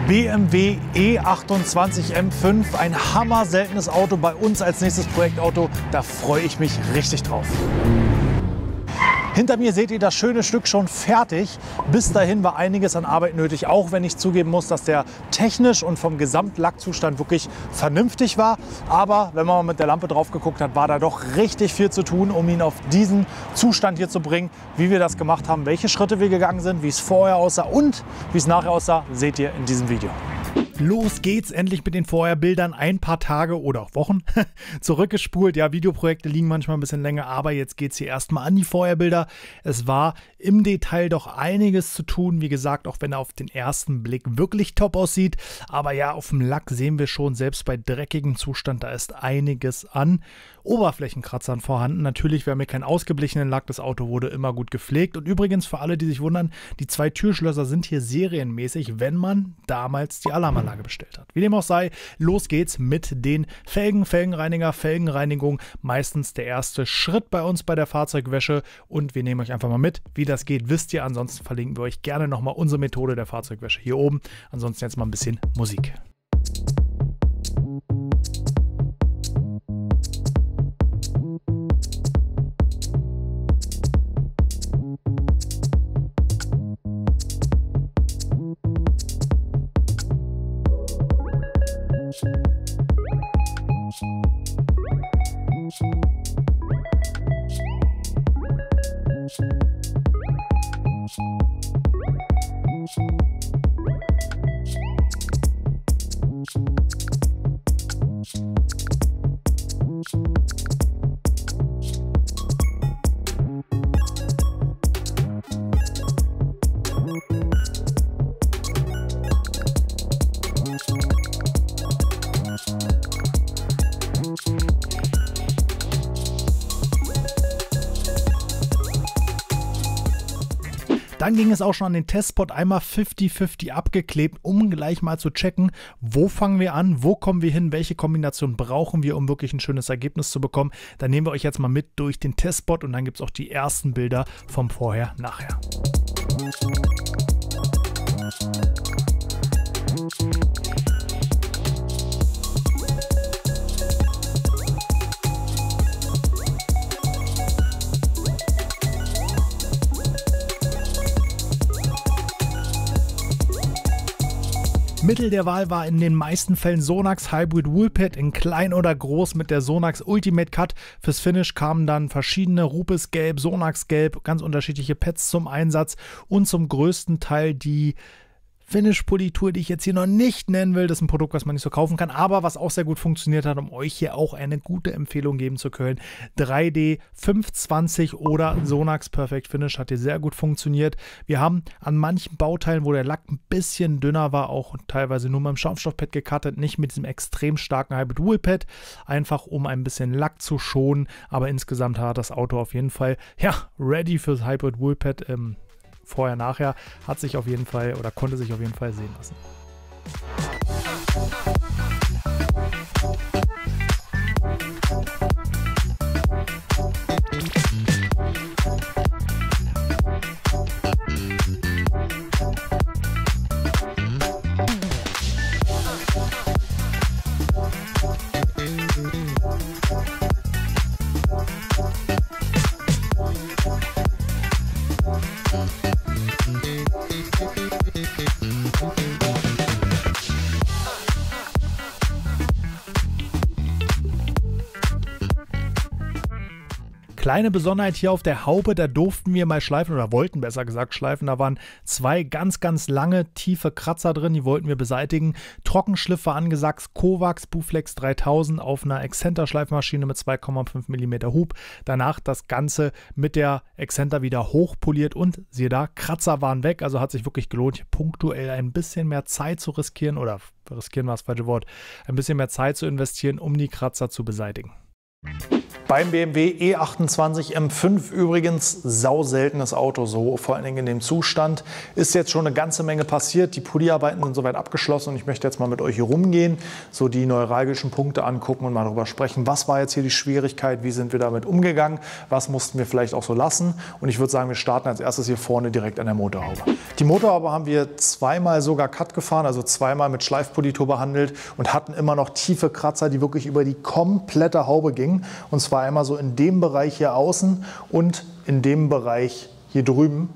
BMW E28 M5, ein hammer-seltenes Auto bei uns als nächstes Projektauto. Da freue ich mich richtig drauf. Hinter mir seht ihr das schöne Stück schon fertig. Bis dahin war einiges an Arbeit nötig, auch wenn ich zugeben muss, dass der technisch und vom Gesamtlackzustand wirklich vernünftig war. Aber wenn man mal mit der Lampe drauf geguckt hat, war da doch richtig viel zu tun, um ihn auf diesen Zustand hier zu bringen. Wie wir das gemacht haben, welche Schritte wir gegangen sind, wie es vorher aussah und wie es nachher aussah, seht ihr in diesem Video. Los geht's endlich mit den Vorherbildern, ein paar Tage oder auch Wochen zurückgespult. Ja, Videoprojekte liegen manchmal ein bisschen länger, aber jetzt geht's hier erstmal an die Vorherbilder. Es war im Detail doch einiges zu tun, wie gesagt, auch wenn er auf den ersten Blick wirklich top aussieht. Aber ja, auf dem Lack sehen wir schon, selbst bei dreckigem Zustand, da ist einiges an Oberflächenkratzern vorhanden. Natürlich, wir haben hier keinen ausgeblichenen Lack, das Auto wurde immer gut gepflegt. Und übrigens, für alle, die sich wundern, die 2 Türschlösser sind hier serienmäßig, wenn man damals die Alarmanlage bestellt hat. Wie dem auch sei, los geht's mit den Felgen, Felgenreiniger, Felgenreinigung. Meistens der erste Schritt bei uns bei der Fahrzeugwäsche und wir nehmen euch einfach mal mit. Wie das geht, wisst ihr. Ansonsten verlinken wir euch gerne nochmal unsere Methode der Fahrzeugwäsche hier oben. Ansonsten jetzt mal ein bisschen Musik. Dann ging es auch schon an den Testspot, einmal 50-50 abgeklebt, um gleich mal zu checken, wo fangen wir an, wo kommen wir hin, welche Kombination brauchen wir, um wirklich ein schönes Ergebnis zu bekommen. Dann nehmen wir euch jetzt mal mit durch den Testspot und dann gibt es auch die ersten Bilder vom Vorher-Nachher. Mittel der Wahl war in den meisten Fällen Sonax Hybrid Wheelpad in klein oder groß mit der Sonax Ultimate Cut. Fürs Finish kamen dann verschiedene Rupes Gelb, Sonax Gelb, ganz unterschiedliche Pads zum Einsatz und zum größten Teil die Finish-Politur, die ich jetzt hier noch nicht nennen will. Das ist ein Produkt, was man nicht so kaufen kann, aber was auch sehr gut funktioniert hat, um euch hier auch eine gute Empfehlung geben zu können. 3D 520 oder Sonax Perfect Finish hat hier sehr gut funktioniert. Wir haben an manchen Bauteilen, wo der Lack ein bisschen dünner war, auch teilweise nur mit dem Schaumstoffpad gecuttet, nicht mit diesem extrem starken Hybrid Wheelpad, einfach um ein bisschen Lack zu schonen, aber insgesamt hat das Auto auf jeden Fall, ja, ready fürs Hybrid Wheelpad. Vorher, nachher hat sich auf jeden Fall oder konnte sich auf jeden Fall sehen lassen. Kleine Besonderheit hier auf der Haube, da durften wir mal schleifen oder wollten besser gesagt schleifen. Da waren 2 ganz, ganz lange, tiefe Kratzer drin, die wollten wir beseitigen. Trockenschliff war angesagt, Kovacs Buflex 3000 auf einer Exzenter-Schleifmaschine mit 2,5 mm Hub. Danach das Ganze mit der Exzenter wieder hochpoliert und siehe da, Kratzer waren weg. Also hat sich wirklich gelohnt, hier punktuell ein bisschen mehr Zeit zu riskieren oder riskieren war das falsche Wort, ein bisschen mehr Zeit zu investieren, um die Kratzer zu beseitigen. Beim BMW E28 M5 übrigens sauseltenes Auto, so vor allen Dingen in dem Zustand. Ist jetzt schon eine ganze Menge passiert. Die Polierarbeiten sind soweit abgeschlossen und ich möchte jetzt mal mit euch hier rumgehen, so die neuralgischen Punkte angucken und mal darüber sprechen, was war jetzt hier die Schwierigkeit, wie sind wir damit umgegangen, was mussten wir vielleicht auch so lassen. Und ich würde sagen, wir starten als erstes hier vorne direkt an der Motorhaube. Die Motorhaube haben wir zweimal sogar Cut gefahren, also zweimal mit Schleifpolitur behandelt und hatten immer noch tiefe Kratzer, die wirklich über die komplette Haube gingen. Und zwar einmal so in dem Bereich hier außen und in dem Bereich hier drüben.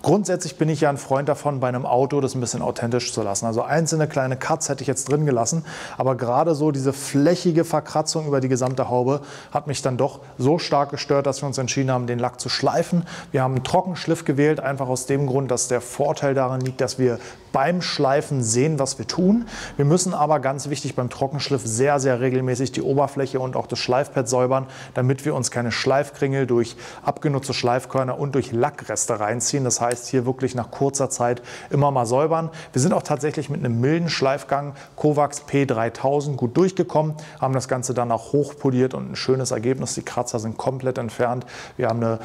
Grundsätzlich bin ich ja ein Freund davon, bei einem Auto das ein bisschen authentisch zu lassen. Also einzelne kleine Cuts hätte ich jetzt drin gelassen, aber gerade so diese flächige Verkratzung über die gesamte Haube hat mich dann doch so stark gestört, dass wir uns entschieden haben, den Lack zu schleifen. Wir haben einen Trockenschliff gewählt, einfach aus dem Grund, dass der Vorteil darin liegt, dass wir beim Schleifen sehen, was wir tun. Wir müssen aber, ganz wichtig, beim Trockenschliff sehr, sehr regelmäßig die Oberfläche und auch das Schleifpad säubern, damit wir uns keine Schleifkringel durch abgenutzte Schleifkörner und durch Lackreste reinziehen. Das heißt, hier wirklich nach kurzer Zeit immer mal säubern. Wir sind auch tatsächlich mit einem milden Schleifgang Kovax P3000 gut durchgekommen, haben das Ganze dann auch hochpoliert und ein schönes Ergebnis. Die Kratzer sind komplett entfernt. Wir haben eine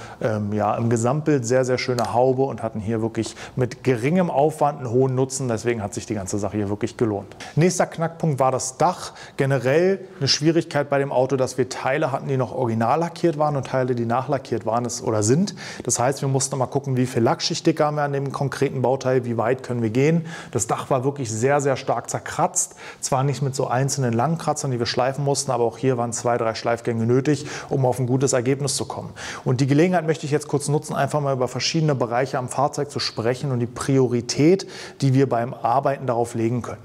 im Gesamtbild sehr, sehr schöne Haube und hatten hier wirklich mit geringem Aufwand einen hohen Nutzen. Deswegen hat sich die ganze Sache hier wirklich gelohnt. Nächster Knackpunkt war das Dach. Generell eine Schwierigkeit bei dem Auto, dass wir Teile hatten, die noch original lackiert waren und Teile, die nachlackiert waren oder sind. Das heißt, wir mussten mal gucken, wie viel Lackschicht haben wir an dem konkreten Bauteil, wie weit können wir gehen. Das Dach war wirklich sehr, sehr stark zerkratzt. Zwar nicht mit so einzelnen langen Kratzern, die wir schleifen mussten, aber auch hier waren 2, 3 Schleifgänge nötig, um auf ein gutes Ergebnis zu kommen. Und die Gelegenheit möchte ich jetzt kurz nutzen, einfach mal über verschiedene Bereiche am Fahrzeug zu sprechen und die Priorität, die wir beim Arbeiten darauf legen können.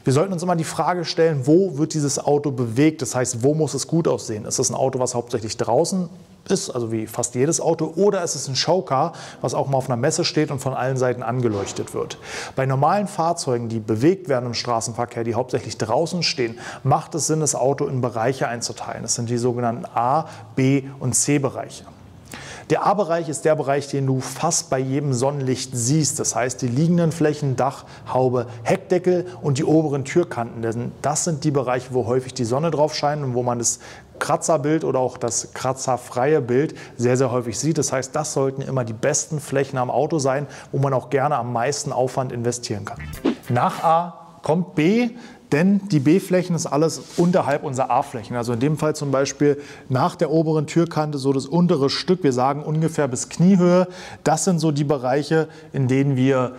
Wir sollten uns immer die Frage stellen, wo wird dieses Auto bewegt? Das heißt, wo muss es gut aussehen? Ist es ein Auto, was hauptsächlich draußen ist, also wie fast jedes Auto, oder ist es ein Showcar, was auch mal auf einer Messe steht und von allen Seiten angeleuchtet wird? Bei normalen Fahrzeugen, die bewegt werden im Straßenverkehr, die hauptsächlich draußen stehen, macht es Sinn, das Auto in Bereiche einzuteilen. Das sind die sogenannten A-, B- und C-Bereiche. Der A-Bereich ist der Bereich, den du fast bei jedem Sonnenlicht siehst. Das heißt, die liegenden Flächen, Dach, Haube, Heckdeckel und die oberen Türkanten. Denn das sind die Bereiche, wo häufig die Sonne drauf scheint und wo man das Kratzerbild oder auch das kratzerfreie Bild sehr, sehr häufig sieht. Das heißt, das sollten immer die besten Flächen am Auto sein, wo man auch gerne am meisten Aufwand investieren kann. Nach A kommt B. Denn die B-Flächen ist alles unterhalb unserer A-Flächen. Also in dem Fall zum Beispiel nach der oberen Türkante so das untere Stück, wir sagen ungefähr bis Kniehöhe. Das sind so die Bereiche, in denen wir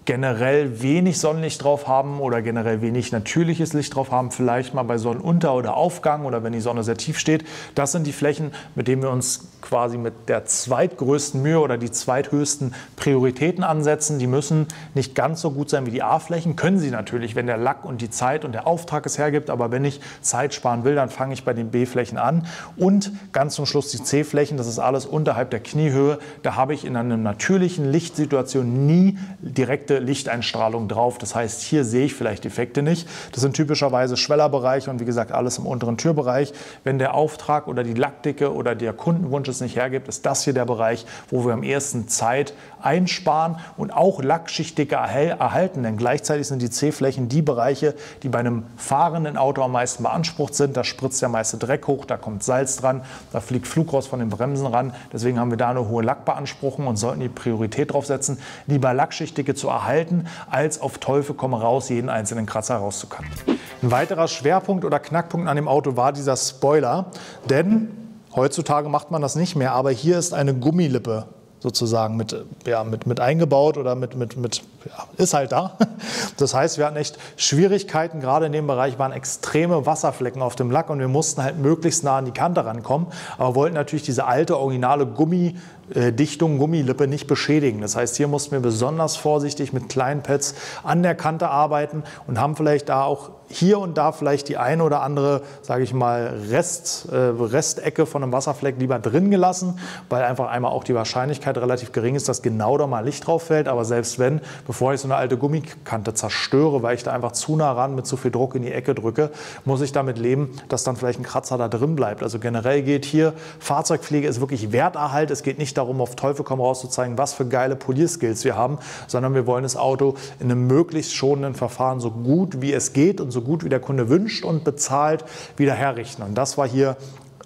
generell wenig Sonnenlicht drauf haben oder generell wenig natürliches Licht drauf haben, vielleicht mal bei Sonnenunter- oder Aufgang oder wenn die Sonne sehr tief steht. Das sind die Flächen, mit denen wir uns quasi mit der zweitgrößten Mühe oder die zweithöchsten Prioritäten ansetzen. Die müssen nicht ganz so gut sein wie die A-Flächen, können sie natürlich, wenn der Lack und die Zeit und der Auftrag es hergibt, aber wenn ich Zeit sparen will, dann fange ich bei den B-Flächen an. Und ganz zum Schluss die C-Flächen, das ist alles unterhalb der Kniehöhe. Da habe ich in einer natürlichen Lichtsituation nie direkte Lichteinstrahlung drauf. Das heißt, hier sehe ich vielleicht Defekte nicht. Das sind typischerweise Schwellerbereiche und wie gesagt alles im unteren Türbereich. Wenn der Auftrag oder die Lackdicke oder der Kundenwunsch es nicht hergibt, ist das hier der Bereich, wo wir am ehesten Zeit einsparen und auch Lackschichtdicke erhalten. Denn gleichzeitig sind die C-Flächen die Bereiche, die bei einem fahrenden Auto am meisten beansprucht sind. Da spritzt der meiste Dreck hoch, da kommt Salz dran, da fliegt Flugrost von den Bremsen ran. Deswegen haben wir da eine hohe Lackbeanspruchung und sollten die Priorität drauf setzen, lieber Lackschichtdicke zu erhalten, als auf Teufel komm raus jeden einzelnen Kratzer rauszukappen. Ein weiterer Schwerpunkt oder Knackpunkt an dem Auto war dieser Spoiler, denn heutzutage macht man das nicht mehr, aber hier ist eine Gummilippe sozusagen mit eingebaut oder ist halt da. Das heißt, wir hatten echt Schwierigkeiten, gerade in dem Bereich waren extreme Wasserflecken auf dem Lack und wir mussten halt möglichst nah an die Kante rankommen, aber wollten natürlich diese alte, originale Gummidichtung, Gummilippe nicht beschädigen. Das heißt, hier mussten wir besonders vorsichtig mit kleinen Pads an der Kante arbeiten und haben vielleicht da auch hier und da vielleicht die eine oder andere, sage ich mal, Restecke von einem Wasserfleck lieber drin gelassen, weil einfach einmal auch die Wahrscheinlichkeit relativ gering ist, dass genau da mal Licht drauf fällt. Aber selbst wenn, bevor ich so eine alte Gummikante zerstöre, weil ich da einfach zu nah ran mit zu viel Druck in die Ecke drücke, muss ich damit leben, dass dann vielleicht ein Kratzer da drin bleibt. Also generell geht hier, Fahrzeugpflege ist wirklich Werterhalt. Es geht nicht darum, auf Teufel komm raus zu zeigen, was für geile Polierskills wir haben, sondern wir wollen das Auto in einem möglichst schonenden Verfahren so gut wie es geht und so gut wie der Kunde wünscht und bezahlt wieder herrichten. Und das war hier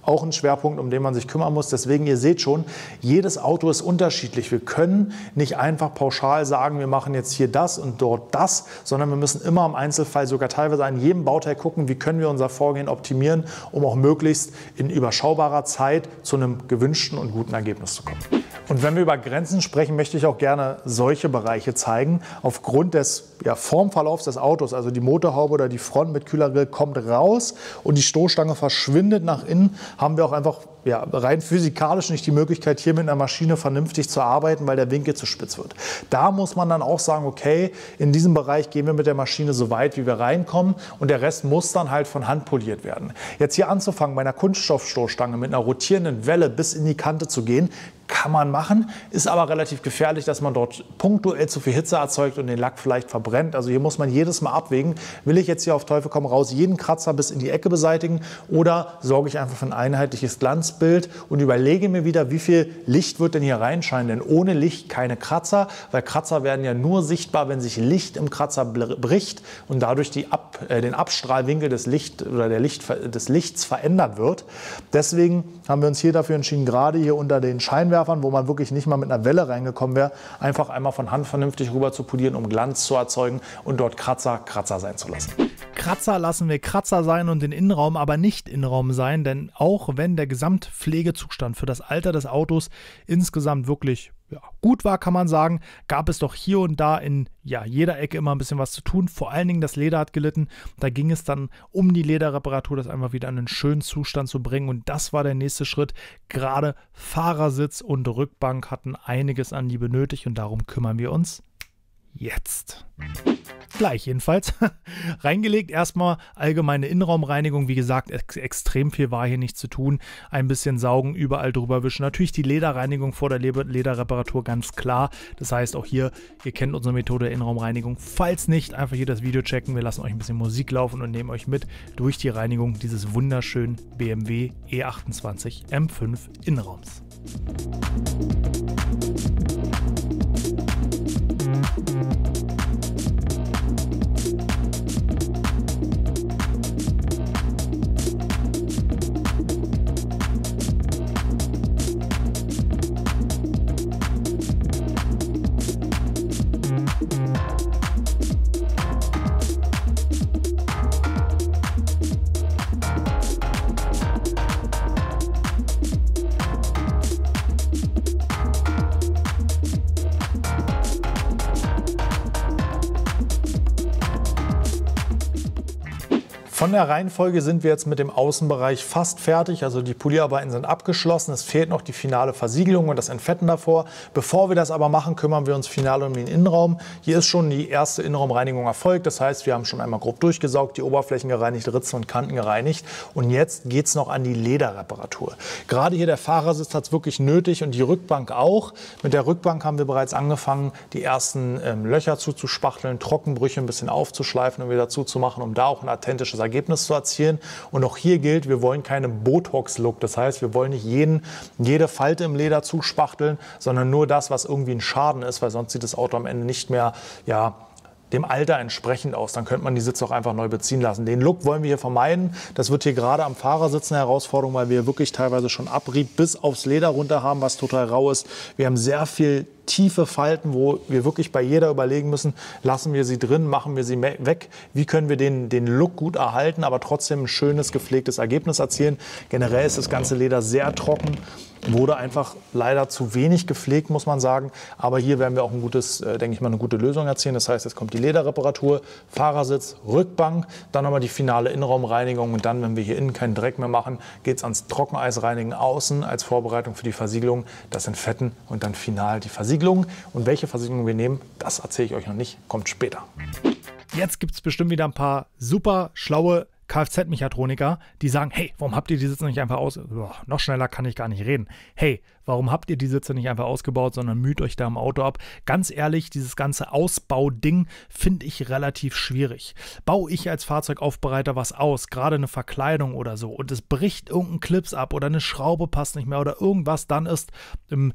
auch ein Schwerpunkt, um den man sich kümmern muss. Deswegen, ihr seht schon, jedes Auto ist unterschiedlich. Wir können nicht einfach pauschal sagen, wir machen jetzt hier das und dort das, sondern wir müssen immer im Einzelfall, sogar teilweise an jedem Bauteil gucken, wie können wir unser Vorgehen optimieren, um auch möglichst in überschaubarer Zeit zu einem gewünschten und guten Ergebnis zu kommen. Und wenn wir über Grenzen sprechen, möchte ich auch gerne solche Bereiche zeigen. Aufgrund des Formverlaufs des Autos, also die Motorhaube oder die Front mit Kühlergrill kommt raus und die Stoßstange verschwindet nach innen, haben wir auch einfach rein physikalisch nicht die Möglichkeit, hier mit einer Maschine vernünftig zu arbeiten, weil der Winkel zu spitz wird. Da muss man dann auch sagen, okay, in diesem Bereich gehen wir mit der Maschine so weit, wie wir reinkommen und der Rest muss dann halt von Hand poliert werden. Jetzt hier anzufangen, bei einer Kunststoffstoßstange mit einer rotierenden Welle bis in die Kante zu gehen, kann man machen, ist aber relativ gefährlich, dass man dort punktuell zu viel Hitze erzeugt und den Lack vielleicht verbrennt. Also hier muss man jedes Mal abwägen, will ich jetzt hier auf Teufel komm raus jeden Kratzer bis in die Ecke beseitigen oder sorge ich einfach für ein einheitliches Glanzbild und überlege mir wieder, wie viel Licht wird denn hier reinscheinen. Denn ohne Licht keine Kratzer, weil Kratzer werden ja nur sichtbar, wenn sich Licht im Kratzer bricht und dadurch den Abstrahlwinkel des Lichts verändert wird. Deswegen haben wir uns hier dafür entschieden, gerade hier unter den Scheinwerfern, wo man wirklich nicht mal mit einer Welle reingekommen wäre, einfach einmal von Hand vernünftig rüber zu polieren, um Glanz zu erzeugen und dort Kratzer sein zu lassen. Kratzer lassen wir Kratzer sein und den Innenraum aber nicht Innenraum sein, denn auch wenn der Gesamtpflegezustand für das Alter des Autos insgesamt wirklich gut war, kann man sagen, gab es doch hier und da in jeder Ecke immer ein bisschen was zu tun. Vor allen Dingen das Leder hat gelitten. Da ging es dann um die Lederreparatur, das einfach wieder in einen schönen Zustand zu bringen. Und das war der nächste Schritt. Gerade Fahrersitz und Rückbank hatten einiges an Liebe nötig und darum kümmern wir uns jetzt. Gleich jedenfalls. Reingelegt erstmal allgemeine Innenraumreinigung. Wie gesagt, extrem viel war hier nicht zu tun. Ein bisschen saugen, überall drüber wischen. Natürlich die Lederreinigung vor der Lederreparatur, ganz klar. Das heißt auch hier, ihr kennt unsere Methode der Innenraumreinigung. Falls nicht, einfach hier das Video checken. Wir lassen euch ein bisschen Musik laufen und nehmen euch mit durch die Reinigung dieses wunderschönen BMW E28 M5 Innenraums. Von der Reihenfolge sind wir jetzt mit dem Außenbereich fast fertig, also die Polierarbeiten sind abgeschlossen. Es fehlt noch die finale Versiegelung und das Entfetten davor. Bevor wir das aber machen, kümmern wir uns final um den Innenraum. Hier ist schon die erste Innenraumreinigung erfolgt, das heißt, wir haben schon einmal grob durchgesaugt, die Oberflächen gereinigt, Ritzen und Kanten gereinigt und jetzt geht es noch an die Lederreparatur. Gerade hier der Fahrersitz hat es wirklich nötig und die Rückbank auch. Mit der Rückbank haben wir bereits angefangen, die ersten Löcher zuzuspachteln, Trockenbrüche ein bisschen aufzuschleifen und wieder zuzumachen, um da auch ein authentisches Ergebnis zu erzielen. Und auch hier gilt, wir wollen keinen Botox-Look. Das heißt, wir wollen nicht jede Falte im Leder zuspachteln, sondern nur das, was irgendwie ein Schaden ist, weil sonst sieht das Auto am Ende nicht mehr, dem Alter entsprechend aus. Dann könnte man die Sitze auch einfach neu beziehen lassen. Den Look wollen wir hier vermeiden. Das wird hier gerade am Fahrersitz eine Herausforderung, weil wir wirklich teilweise schon Abrieb bis aufs Leder runter haben, was total rau ist. Wir haben sehr viel tiefe Falten, wo wir wirklich bei jeder überlegen müssen, lassen wir sie drin, machen wir sie weg, wie können wir den Look gut erhalten, aber trotzdem ein schönes, gepflegtes Ergebnis erzielen. Generell ist das ganze Leder sehr trocken, wurde einfach leider zu wenig gepflegt, muss man sagen, aber hier werden wir auch eine gute Lösung erzielen. Das heißt, jetzt kommt die Lederreparatur, Fahrersitz, Rückbank, dann nochmal die finale Innenraumreinigung und dann, wenn wir hier innen keinen Dreck mehr machen, geht es ans Trockeneisreinigen außen als Vorbereitung für die Versiegelung, das Entfetten und dann final die Versiegelung. Und welche Versiegelung wir nehmen, das erzähle ich euch noch nicht, kommt später. Jetzt gibt es bestimmt wieder ein paar super schlaue Kfz-Mechatroniker, die sagen, hey, warum habt ihr die Sitze nicht einfach noch schneller kann ich gar nicht reden. Hey, warum habt ihr die Sitze nicht einfach ausgebaut, sondern müht euch da im Auto ab? Ganz ehrlich, dieses ganze Ausbauding finde ich relativ schwierig. Baue ich als Fahrzeugaufbereiter was aus, gerade eine Verkleidung oder so, und es bricht irgendein Clips ab oder eine Schraube passt nicht mehr oder irgendwas, dann ist im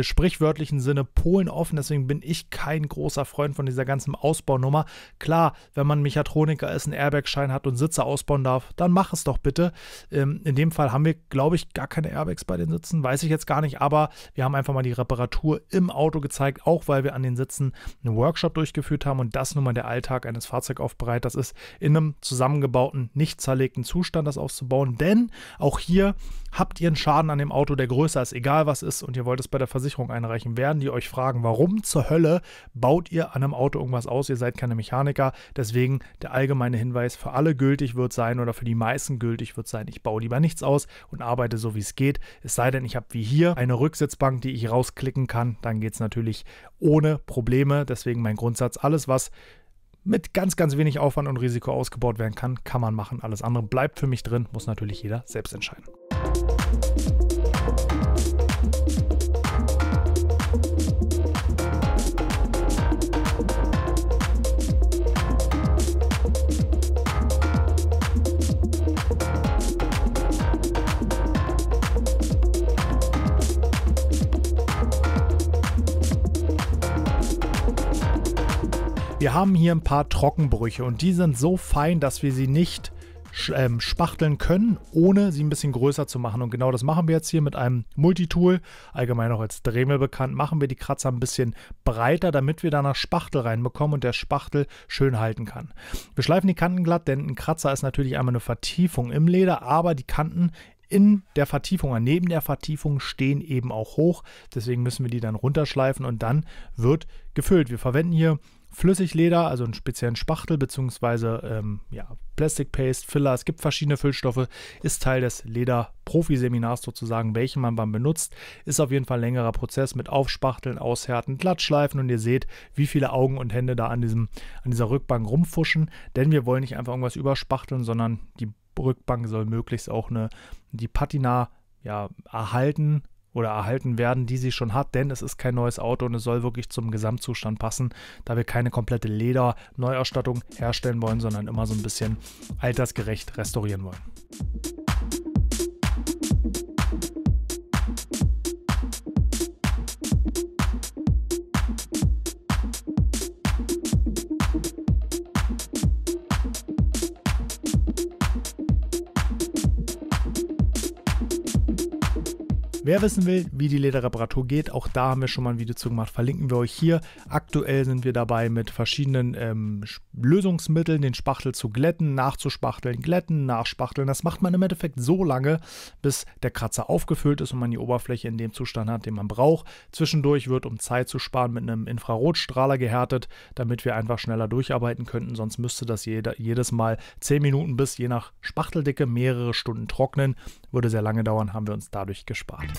sprichwörtlichen Sinne Polen offen. Deswegen bin ich kein großer Freund von dieser ganzen Ausbaunummer. Klar, wenn man Mechatroniker ist, einen Airbag-Schein hat, hat und Sitze ausbauen darf, dann mach es doch bitte. In dem Fall haben wir, glaube ich, gar keine Airbags bei den Sitzen, weiß ich jetzt gar nicht, aber wir haben einfach mal die Reparatur im Auto gezeigt, auch weil wir an den Sitzen einen Workshop durchgeführt haben und das nun mal der Alltag eines Fahrzeugaufbereiters ist, in einem zusammengebauten, nicht zerlegten Zustand das auszubauen, denn auch hier habt ihr einen Schaden an dem Auto, der größer ist, egal was ist, und ihr wollt es bei der Versicherung einreichen, werden die euch fragen, warum zur Hölle baut ihr an einem Auto irgendwas aus? Ihr seid keine Mechaniker, deswegen der allgemeine Hinweis für alle gültig wird sein oder für die meisten gültig wird sein, ich baue lieber nichts aus und arbeite so, wie es geht, es sei denn, ich habe wie hier eine Rücksitzbank, die ich rausklicken kann, dann geht es natürlich ohne Probleme, deswegen mein Grundsatz, alles was mit ganz, ganz wenig Aufwand und Risiko ausgebaut werden kann, kann man machen. Alles andere bleibt für mich drin, muss natürlich jeder selbst entscheiden. Wir haben hier ein paar Trockenbrüche und die sind so fein, dass wir sie nicht spachteln können, ohne sie ein bisschen größer zu machen. Und genau das machen wir jetzt hier mit einem Multitool, allgemein auch als Dremel bekannt, machen wir die Kratzer ein bisschen breiter, damit wir da eine Spachtel reinbekommen und der Spachtel schön halten kann. Wir schleifen die Kanten glatt, denn ein Kratzer ist natürlich einmal eine Vertiefung im Leder, aber die Kanten in der Vertiefung, oder neben der Vertiefung stehen eben auch hoch. Deswegen müssen wir die dann runterschleifen und dann wird gefüllt. Wir verwenden hier Flüssigleder, also einen speziellen Spachtel bzw. Plastic Paste, Filler. Es gibt verschiedene Füllstoffe, ist Teil des Leder-Profi-Seminars sozusagen, welchen man beim benutzt. Ist auf jeden Fall ein längerer Prozess mit Aufspachteln, Aushärten, Glattschleifen und ihr seht, wie viele Augen und Hände da an dieser Rückbank rumfuschen, denn wir wollen nicht einfach irgendwas überspachteln, sondern die Rückbank soll möglichst auch die Patina erhalten werden, die sie schon hat, denn es ist kein neues Auto und es soll wirklich zum Gesamtzustand passen, da wir keine komplette Leder-Neuausstattung herstellen wollen, sondern immer so ein bisschen altersgerecht restaurieren wollen. Wer wissen will, wie die Lederreparatur geht, auch da haben wir schon mal ein Video zu gemacht, verlinken wir euch hier. Aktuell sind wir dabei, mit verschiedenen Lösungsmitteln den Spachtel zu glätten, nachzuspachteln, glätten, nachspachteln. Das macht man im Endeffekt so lange, bis der Kratzer aufgefüllt ist und man die Oberfläche in dem Zustand hat, den man braucht. Zwischendurch wird, um Zeit zu sparen, mit einem Infrarotstrahler gehärtet, damit wir einfach schneller durcharbeiten könnten. Sonst müsste das jedes Mal 10 Minuten bis je nach Spachteldicke mehrere Stunden trocknen. Würde sehr lange dauern, haben wir uns dadurch gespart.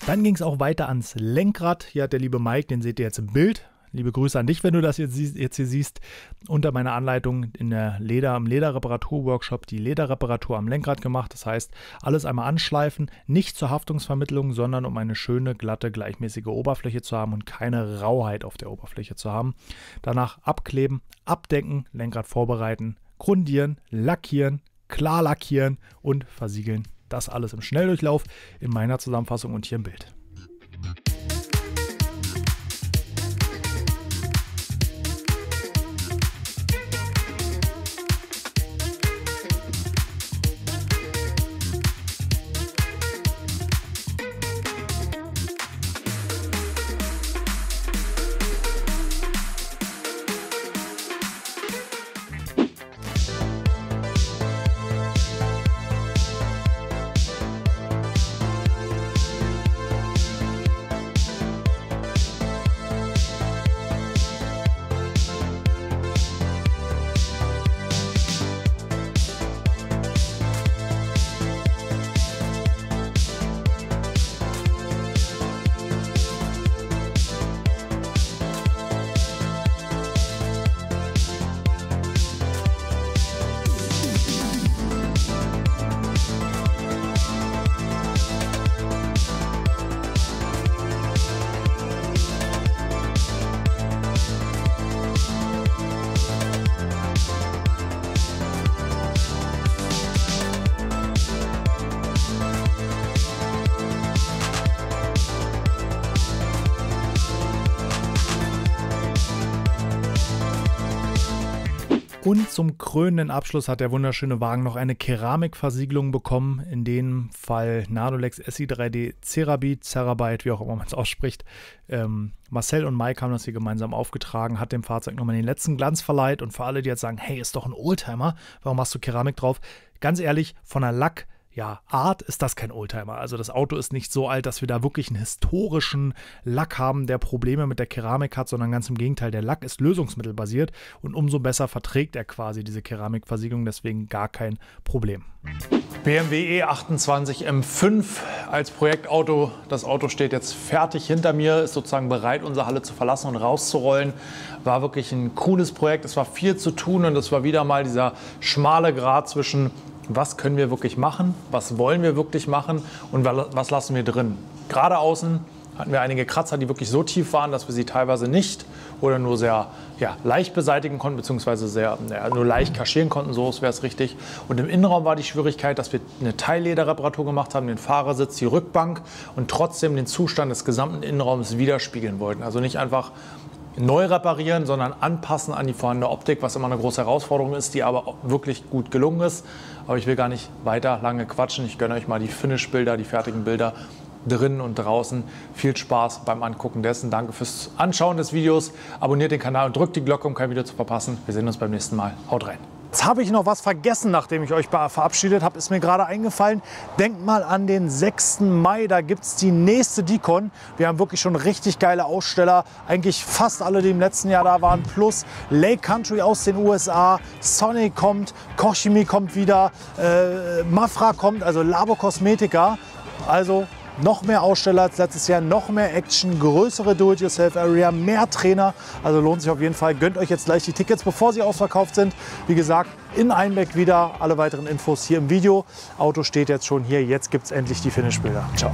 Dann ging es auch weiter ans Lenkrad. Hier hat der liebe Mike, den seht ihr jetzt im Bild. Liebe Grüße an dich, wenn du das jetzt hier siehst. Unter meiner Anleitung im Lederreparatur-Workshop die Lederreparatur am Lenkrad gemacht. Das heißt, alles einmal anschleifen, nicht zur Haftungsvermittlung, sondern um eine schöne, glatte, gleichmäßige Oberfläche zu haben und keine Rauheit auf der Oberfläche zu haben. Danach abkleben, abdecken, Lenkrad vorbereiten, grundieren, lackieren, klar lackieren und versiegeln. Das alles im Schnelldurchlauf in meiner Zusammenfassung und hier im Bild. Und zum krönenden Abschluss hat der wunderschöne Wagen noch eine Keramikversiegelung bekommen. In dem Fall Nardolex SI3D Cerabyte, wie auch immer man es ausspricht. Marcel und Mike haben das hier gemeinsam aufgetragen, hat dem Fahrzeug nochmal den letzten Glanz verleiht. Und für alle, die jetzt sagen, hey, ist doch ein Oldtimer, warum machst du Keramik drauf? Ganz ehrlich, von der Art ist das kein Oldtimer. Also das Auto ist nicht so alt, dass wir da wirklich einen historischen Lack haben, der Probleme mit der Keramik hat, sondern ganz im Gegenteil, der Lack ist lösungsmittelbasiert und umso besser verträgt er quasi diese Keramikversiegelung, deswegen gar kein Problem. BMW E28 M5 als Projektauto. Das Auto steht jetzt fertig hinter mir, ist sozusagen bereit, unsere Halle zu verlassen und rauszurollen. War wirklich ein cooles Projekt, es war viel zu tun und es war wieder mal dieser schmale Grat zwischen was können wir wirklich machen, was wollen wir wirklich machen und was lassen wir drin. Gerade außen hatten wir einige Kratzer, die wirklich so tief waren, dass wir sie teilweise nicht oder nur sehr leicht beseitigen konnten, beziehungsweise nur leicht kaschieren konnten, so wäre es richtig. Und im Innenraum war die Schwierigkeit, dass wir eine Teillederreparatur gemacht haben, den Fahrersitz, die Rückbank und trotzdem den Zustand des gesamten Innenraums widerspiegeln wollten. Also nicht einfach neu reparieren, sondern anpassen an die vorhandene Optik, was immer eine große Herausforderung ist, die aber wirklich gut gelungen ist. Aber ich will gar nicht weiter lange quatschen. Ich gönne euch mal die Finish-Bilder, die fertigen Bilder drinnen und draußen. Viel Spaß beim Angucken dessen. Danke fürs Anschauen des Videos. Abonniert den Kanal und drückt die Glocke, um kein Video zu verpassen. Wir sehen uns beim nächsten Mal. Haut rein. Jetzt habe ich noch was vergessen, nachdem ich euch verabschiedet habe, ist mir gerade eingefallen. Denkt mal an den 6. Mai, da gibt es die nächste Dicon. Wir haben wirklich schon richtig geile Aussteller, eigentlich fast alle, die im letzten Jahr da waren, plus Lake Country aus den USA, Sonic kommt, Kochchemie kommt wieder, Mafra kommt, also Labo Cosmetica. Also noch mehr Aussteller als letztes Jahr, noch mehr Action, größere Do-it-yourself-Area, mehr Trainer. Also lohnt sich auf jeden Fall. Gönnt euch jetzt gleich die Tickets, bevor sie ausverkauft sind. Wie gesagt, in Einbeck wieder. Alle weiteren Infos hier im Video. Auto steht jetzt schon hier. Jetzt gibt es endlich die Finish-Bilder. Ciao.